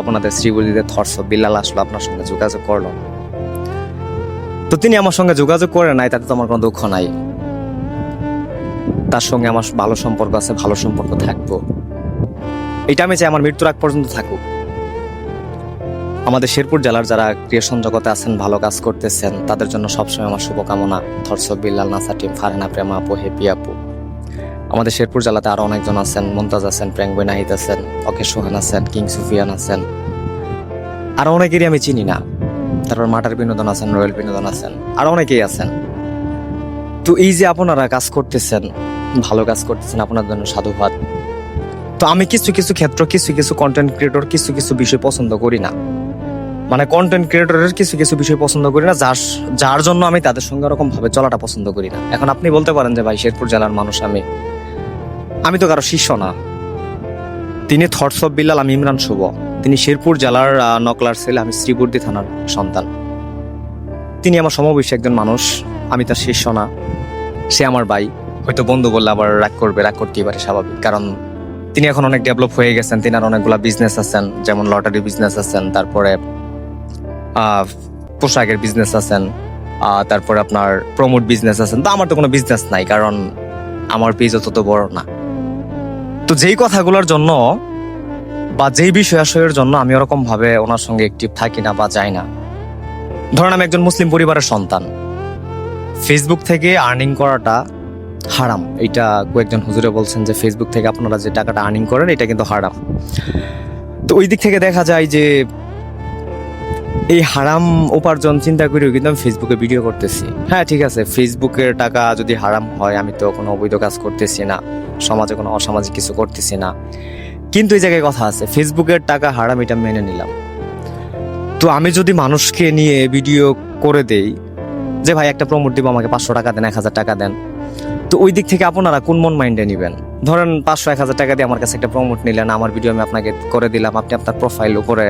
আপনাদের শ্রীবুদ্ধিতে thoughts of Billal আসলো, আপনার সঙ্গে যোগাযোগ করলো। তো তিনি আমার সঙ্গে যোগাযোগ করে নাই, তাতে তো আমার কোনো দুঃখ নাই। তার সঙ্গে আমার ভালো সম্পর্ক আছে, ভালো সম্পর্ক থাকবো, এটা আমি চাই আমার মৃত্যুর আগ পর্যন্ত থাকুক। আমাদের শেরপুর জেলার যারা ক্রিয়েশন জগতে আছেন, ভালো কাজ করতেছেন, তাদের জন্য সবসময় আমার শুভকামনা। Thoughts of Billal, NASA team, Farhana, Prema আপু, হ্যাপি আপু। আমাদের শেরপুর জেলাতে আরো অনেকজন আছেন, মুমতাজ আছেন, প্রেঙ্গুই নাহিদ আছেন, অকে সোহান আছেন, কিং সুফিয়ান আছেন, আরো অনেকেরই আমি চিনি না। তারপর মাটার বিনোদন আছেন, রয়্যাল বিনোদন আছেন, আরো অনেকেই আছেন। তো এই যে আপনারা কাজ করতেছেন, ভালো কাজ করতেছেন, আপনার জন্য সাধুবাদ। তো আমি কিছু কিছু ক্ষেত্র, কিছু কিছু কন্টেন্ট ক্রিয়েটর কিছু কিছু বিষয় পছন্দ করি না, মানে কন্টেন্ট ক্রিয়েটরের কিছু কিছু বিষয় পছন্দ করি না, যার জন্য আমি তাদের সঙ্গে ওরকম ভাবে চলাটা পছন্দ করি না। এখন আপনি বলতে পারেন যে ভাই শেরপুর জেলার মানুষ, আমি তো কারো শিষ্য না। তিনি থটস অফ বিল্লাল, আমি ইমরান শুভ। তিনি শেরপুর জেলার নকলার ছেলে, আমি শ্রীবুদ্ধি থানার সন্তান। তিনি আমার সমবয়সী একজন মানুষ, আমি তার শিষ্য না, সে আমার ভাই। হয়তো বন্ধু বললে আবার রাগ করবে, রাগ করতেই পারে, স্বাভাবিক, কারণ তিনি এখন অনেক ডেভেলপ হয়ে গেছেন। তিনি আর অনেকগুলা বিজনেস আছেন, যেমন লটারি বিজনেস আছেন, তারপরে পোশাকের বিজনেস আছেন, তারপরে আপনার প্রমোট বিজনেস আছেন। তো আমার তো কোনো বিজনেস নাই, কারণ আমার পেজ তত বড় না। তো যেই কথাগুলোর জন্য বা যেই বিষয়াশয়ের জন্য আমি ওরকম ভাবে ওনার সঙ্গে অ্যাক্টিভ থাকি না বা যাই না। ধরেন আমি একজন মুসলিম পরিবারের সন্তান, ফেসবুক থেকে আর্নিং করাটা হারাম, এইটা কয়েকজন হুজুরে বলছেন যে ফেসবুক থেকে আপনারা যে টাকাটা আর্নিং করেন এটা কিন্তু হারাম। তো ওই দিক থেকে দেখা যায় যে এই হারাম উপার্জন চিন্তা করেও কিন্তু আমি ফেসবুকে ভিডিও করতেছি। হ্যাঁ ঠিক আছে, ফেসবুকের টাকা যদি হারাম হয়, আমি তো কোনো অবৈধ কাজ করতেছি না, সমাজে কোনো অসামাজিক কিছু করতেছি না, কিন্তু এই জায়গায় কথা আছে, ফেসবুকের টাকা হারাম, এটা মেনে নিলাম। তো আমি যদি মানুষকে নিয়ে ভিডিও করে দেই যে ভাই একটা প্রমোট দিব, আমাকে 500 টাকা দেন, 1000 টাকা দেন, তো ওই দিক থেকে আপনারা কোন মন মাইন্ডে নেবেন? ধরেন 500-1000 টাকা দিয়ে আমার কাছে একটা প্রমোট নিলেন, আমার ভিডিও আমি আপনাকে করে দিলাম, আপনি আপনার প্রোফাইল উপরে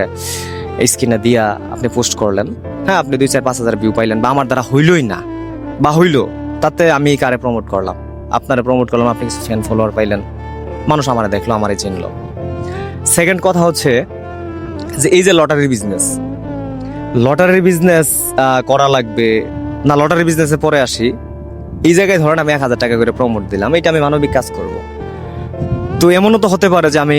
স্ক্রিনে দিয়া আপনি পোস্ট করলেন, হ্যাঁ আপনি 2-4-5 হাজার ভিউ পাইলেন, বা আমার দ্বারা হইলই না বা হইলো, তাতে আমি কারে প্রমোট করলাম? আপনারা প্রমোট করলাম, আপনি কিছু ফ্যান ফলোয়ার পাইলেন, মানুষ আমারে দেখলো, আমারে চিনলো। সেকেন্ড কথা হচ্ছে যে এই যে লটারির বিজনেস করা লাগবে না, লটারি বিজনেসে পরে আসি। এই জায়গায় ধরেন আমি 1000 টাকা করে প্রমোট দিলাম, এটা আমি মানবিক কাজ করব। তো এমনও তো হতে পারে যে আমি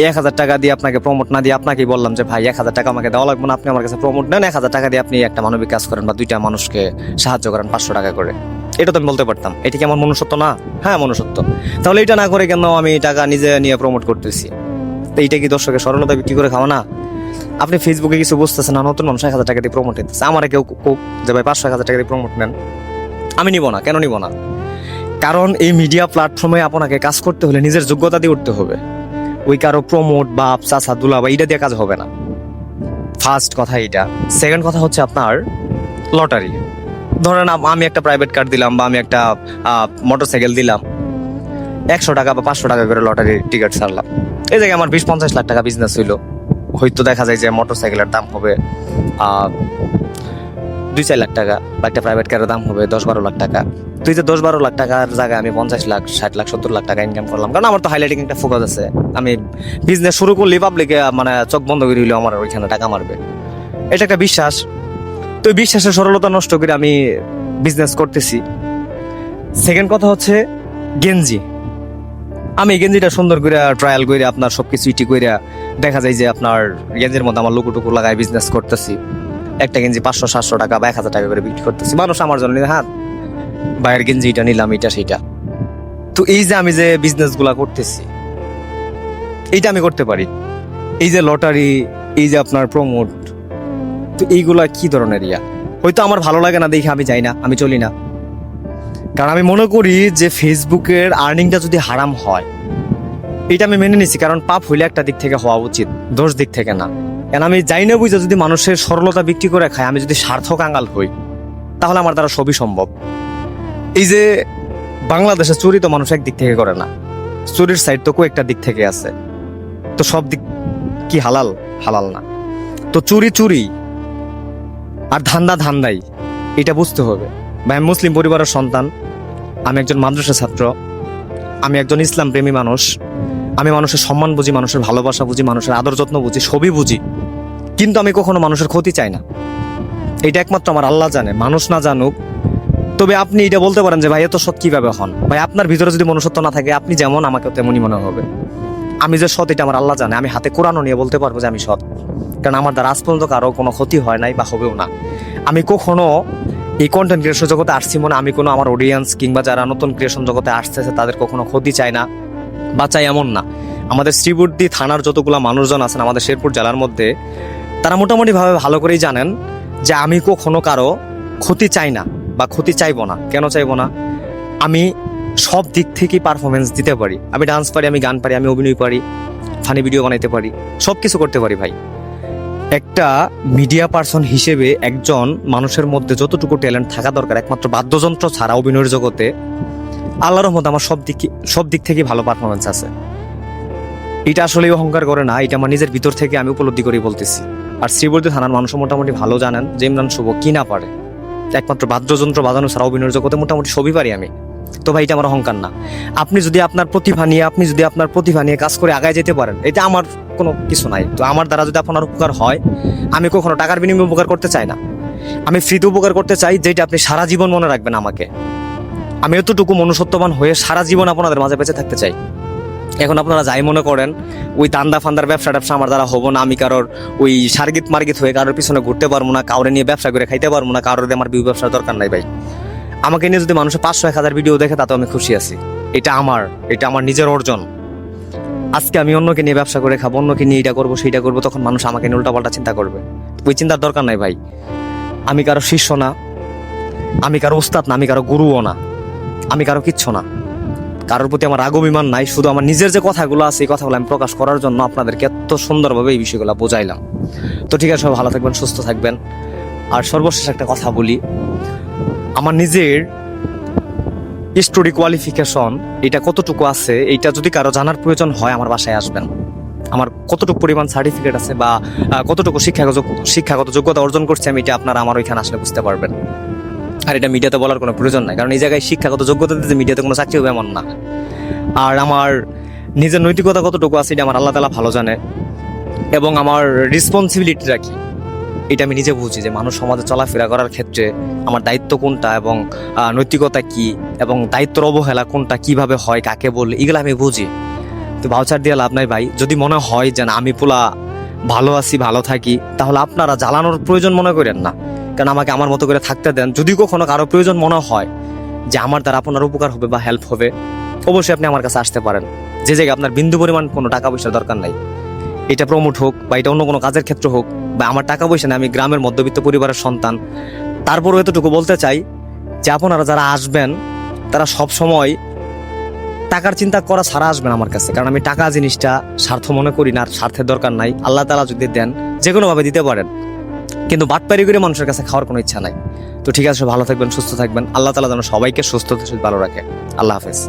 1000 টাকা দিয়ে আপনাকে প্রমোট না দিয়ে আপনাকেই বললাম যে ভাই 1000 টাকা আমাকে দেওয়া লাগবে না, আপনি আমার কাছে প্রমোট নেন, 1000 টাকা দিয়ে আপনি একটা মানবিক কাজ করেন বা 2টা মানুষকে সাহায্য করেন 500 টাকা করে। এটা তো আমি বলতে পারতাম, এটা কি আমার মনুষ্যত্ব না? হ্যাঁ মনুষ্যত্ব। তাহলে এটা না করে কেন আমি টাকা নিজে নিয়ে প্রমোট করতেছি? তো এইটা কি দর্শকের সরলতা বিক্রি করে খাওয়া না? আপনি ফেসবুকে কিছু বুঝতেছেন না, নতুন মানুষ 1000 টাকা দিয়ে প্রমোট নিতেছে, আমার কেউ যে ভাই 500-1000 টাকা দিয়ে প্রমোট নেন, আমি নিব না। কেন নিব না? কারণ এই মিডিয়া প্ল্যাটফর্মে আপনাকে কাজ করতে হলে নিজের যোগ্যতা দিয়ে উঠতে হবে, ওই কারো প্রমোট বা চাচা দুলা বা এইটা দিয়ে কাজ হবে না। ফার্স্ট কথা এইটা। সেকেন্ড কথা হচ্ছে আপনার লটারি। ধরেন আমি একটা প্রাইভেট কার দিলাম বা আমি একটা মোটরসাইকেল দিলাম, 100 টাকা বা 500 টাকা করে লটারির টিকিট ছাড়লাম, এই জায়গায় আমার 20-50 লাখ টাকা বিজনেস হইলো। হয়তো দেখা যায় যে মোটরসাইকেলের দাম হবে 2-4 লাখ টাকা, বা একটা প্রাইভেট কারের দাম হবে 10-12 লাখ টাকা। তুই যে 10-12 লাখ টাকার জায়গায় আমি 50 লাখ, 60 লাখ, 70 লাখ টাকা ইনকাম করলাম, কারণ আমার তো হাইলাইটিং একটা ফোকাস আছে। আমি বিজনেস শুরু করলে পাবলিকে মানে চোখ বন্ধ করে হইলেও আমার ওইখানে টাকা মারবে, এটা একটা বিশ্বাস। তো এই বিশ্বাসের সরলতা নষ্ট করে আমি বিজনেস করতেছি। সেকেন্ড কথা হচ্ছে গেঞ্জি। আমি গেঞ্জিটা সুন্দর করে ট্রায়াল করে আপনার সবকিছু ইটি করে দেখা যায় যে আপনার গেঞ্জির মধ্যে আমার লুকুটুকু লাগায় বিজনেস করতেছি। একটা গেঞ্জি 500-700 টাকা বা 1000 টাকা করে বিক্রি করতেছি, মানুষ আমার জন্য হ্যাঁ বাইরের গেঞ্জি এটা নিলাম, এটা সেটা। তো এই যে আমি যে বিজনেস গুলা করতেছি, এইটা আমি করতে পারি। এই যে লটারি, এই যে আপনার প্রমোট, তো এইগুলা কি ধরনের ইয়া? হয়তো আমার ভালো লাগে না দেখে আমি যাই না, আমি চলি না, কারণ আমি মনে করি যে ফেসবুকের আর্নিংটা যদি হারাম হয়, এটা আমি মেনে নিছি, কারণ পাপ হইলে একটা দিক থেকে হওয়া উচিত, দোষ দিক থেকে না। কেন আমি যাই না বুঝে যদি মানুষের সরলতা বিক্রি করে খাই, আমি যদি স্বার্থ কাঙ্গাল হই, তাহলে আমার দ্বারা সবই সম্ভব। এই যে বাংলাদেশে চুরি তো মানুষ একদিক থেকে করে না, চুরির সাইড তো কয়েকটা দিক থেকে আছে, তো সব দিক কি হালাল? হালাল না। তো চুরি আর ধান্দাই, এটা বুঝতে হবে। ভাই আমি মুসলিম পরিবারের সন্তান, আমি একজন মাদ্রাসা ছাত্র, আমি একজন ইসলাম প্রেমী মানুষ, আমি মানুষের সম্মান বুঝি, মানুষের ভালোবাসা বুঝি, মানুষের আদর যত্ন বুঝি, সবই বুঝি। কিন্তু আমি কখনো মানুষের ক্ষতি চাই না। এটা একমাত্র আমার আল্লাহ জানে, মানুষ না জানুক। তবে আপনি এটা বলতে পারেন যে ভাই এত সৎ কিভাবে হন? ভাই আপনার ভিতরে যদি মনুষ্যত্ব না থাকে, আপনি যেমন আমাকে তেমনই মনে হবে। আমি যে সৎ এটা আমার আল্লাহ জানে। আমি হাতে কোরআনও নিয়ে বলতে পারবো যে আমি সৎ, কারণ আমার দ্বারা আজ পর্যন্ত কারো কোনো ক্ষতি হয় নাই বা হবেও না। আমি কখনো এই কন্টেন্ট ক্রিয়েশন জগতে আসছি মনে আমি কোনো আমার অডিয়েন্স কিংবা যারা নতুন ক্রিয়েশন জগতে আসতেছে তাদের কখনো ক্ষতি চাই না বা চাই এমন না। আমাদের শ্রীবর্দী থানার যতগুলো মানুষজন আছেন আমাদের শেরপুর জেলার মধ্যে, তারা মোটামুটিভাবে ভালো করেই জানেন যে আমি কখনো কারো ক্ষতি চাই না বা ক্ষতি চাইবো না। কেন চাইবো না? আমি সব দিক থেকেই পারফরমেন্স দিতে পারি। আমি ডান্স পারি, আমি গান পারি, আমি অভিনয় পারি, ফানি ভিডিও বানাইতে পারি, সব কিছু করতে পারি ভাই। একটা মিডিয়া পার্সন হিসেবে একজন মানুষের মধ্যে যতটুকু ট্যালেন্ট থাকা দরকার, একমাত্র বাদ্যযন্ত্র ছাড়া অভিনয়ের জগতে আল্লাহর রহমতে আমার সব দিক থেকে ভালো পারফরমেন্স আছে। এটা আসলে অহংকার করে না, এটা আমার নিজের ভিতর থেকে আমি উপলব্ধি করে বলতেছি। আর শ্রীবর্দী থানার মানুষ মোটামুটি ভালো জানেন যে ইমরান শুভ কি না পারে। একমাত্র বাদ্যযন্ত্র বাজানো ছাড়া অভিনয়ের জগতে মোটামুটি সবই পারি আমি। তো ভাই এটা আমার অহংকার না। আপনি যদি আপনার প্রতিভা নিয়ে কাজ করে আগায় যেতে পারেন, এটা আমার কোনো কিছু নাই। তো আমার দ্বারা যদি আপনার উপকার হয়, আমি কখনো টাকার বিনিময়ে উপকার করতে চাই না। আমি ফ্রিতে উপকার করতে চাই, যেটা আপনি সারা জীবন মনে রাখবেন আমাকে। আমি এতটুকু মনুষ্যত্ববান হয়ে সারা জীবন আপনাদের মাঝে বেঁচে থাকতে চাই। এখন আপনারা যাই মনে করেন, ওই দান্দা ফান্দার ব্যবসা আমার দ্বারা হবো না। আমি কারোর ওই সার্গিত মার্গিত হয়ে কারোর পিছনে ঘুরতে পারবো না, কাউরে নিয়ে ব্যবসা করে খাইতে পারবো না, কারোর আমার ভিউ ব্যবসার দরকার নাই ভাই। আমাকে নিয়ে যদি মানুষের 500-1000 ভিডিও দেখে তাতেও আমি খুশি আছি। এটা আমার নিজের অর্জন। আজকে আমি অন্যকে নিয়ে ব্যবসা করে খাবো, অন্যকে নিয়ে এটা করবো সেইটা করবো, তখন মানুষ আমাকে নিয়ে উল্টাপাল্টা চিন্তা করবে। ওই চিন্তার দরকার নাই ভাই। আমি কারো শিষ্য না, আমি কারো উস্তাদ না, আমি কারো গুরুও না, আমি কারো কিচ্ছু না। কারোর প্রতি আমার রাগ অভিমান নাই। শুধু আমার নিজের যে কথাগুলো আছে এই কথাগুলো আমি প্রকাশ করার জন্য আপনাদেরকে এত সুন্দরভাবে এই বিষয়গুলো বোঝাইলাম। তো ঠিক আছে, সবাই ভালো থাকবেন, সুস্থ থাকবেন। আর সর্বশেষ একটা কথা বলি, আমার নিজের স্টাডি কোয়ালিফিকেশন এটা কতটুকু আছে, এইটা যদি কারো জানার প্রয়োজন হয় আমার বাসায় আসবেন। আমার কতটুকু পরিমাণ সার্টিফিকেট আছে বা কতটুকু শিক্ষাগত যোগ্যতা অর্জন করছি আমি, এটা আপনারা আমার ওইখানে আসলে বুঝতে পারবেন। আর এটা মিডিয়াতে বলার কোনো প্রয়োজন নাই, কারণ এই জায়গায় শিক্ষাগত যোগ্যতা দিতে মিডিয়াতে কোনো চাকরি হবে এমন না। আর আমার নিজের নৈতিকতা কতটুকু আছে এটা আমার আল্লাহ তাআলা ভালো জানে, এবং আমার রেসপন্সিবিলিটিটা কি এটা আমি নিজে বুঝি, যে মানুষ সমাজে চলাফেরা করার ক্ষেত্রে আমার দায়িত্ব কোনটা এবং নৈতিকতা কি এবং দায়িত্বের অবহেলা কোনটা, কিভাবে হয়, কাকে বলে, এগুলো আমি বুঝি। তো ভাউচার দিয়ে লাভ নাই ভাই। যদি মনে হয় যে না আমি পুলা ভালো আছি, ভালো থাকি, তাহলে আপনারা জ্বালানোর প্রয়োজন মনে করেন না, কারণ আমাকে আমার মতো করে থাকতে দেন। যদি কখনো কারো প্রয়োজন মনে হয় যে আমার দ্বারা আপনার উপকার হবে বা হেল্প হবে, অবশ্যই আপনি আমার কাছে আসতে পারেন। যে জায়গায় আপনার বিন্দু পরিমাণ কোনো টাকা পয়সার দরকার নাই, এটা প্রমোট হোক বা এটা অন্য কোনো কাজের ক্ষেত্রে হোক, বা আমার টাকা পয়সা নেই, আমি গ্রামের মধ্যবিত্ত পরিবারের সন্তান। তারপরও এতটুকু বলতে চাই যে আপনারা যারা আসবেন তারা সব সময় টাকার চিন্তা করা ছাড়া আসবেন আমার কাছে, কারণ আমি টাকা জিনিসটা স্বার্থ মনে করি না, আর স্বার্থের দরকার নাই। আল্লাহ তাআলা যদি দেন যে কোনোভাবে দিতে পারেন, কিন্তু বাটপারি করে মানুষের কাছে খাওয়ার কোনো ইচ্ছা নাই। তো ঠিক আছে, ভালো থাকবেন, সুস্থ থাকবেন। আল্লাহ তাআলা যেন সবাইকে সুস্থ ভালো রাখে। আল্লাহ হাফেজ।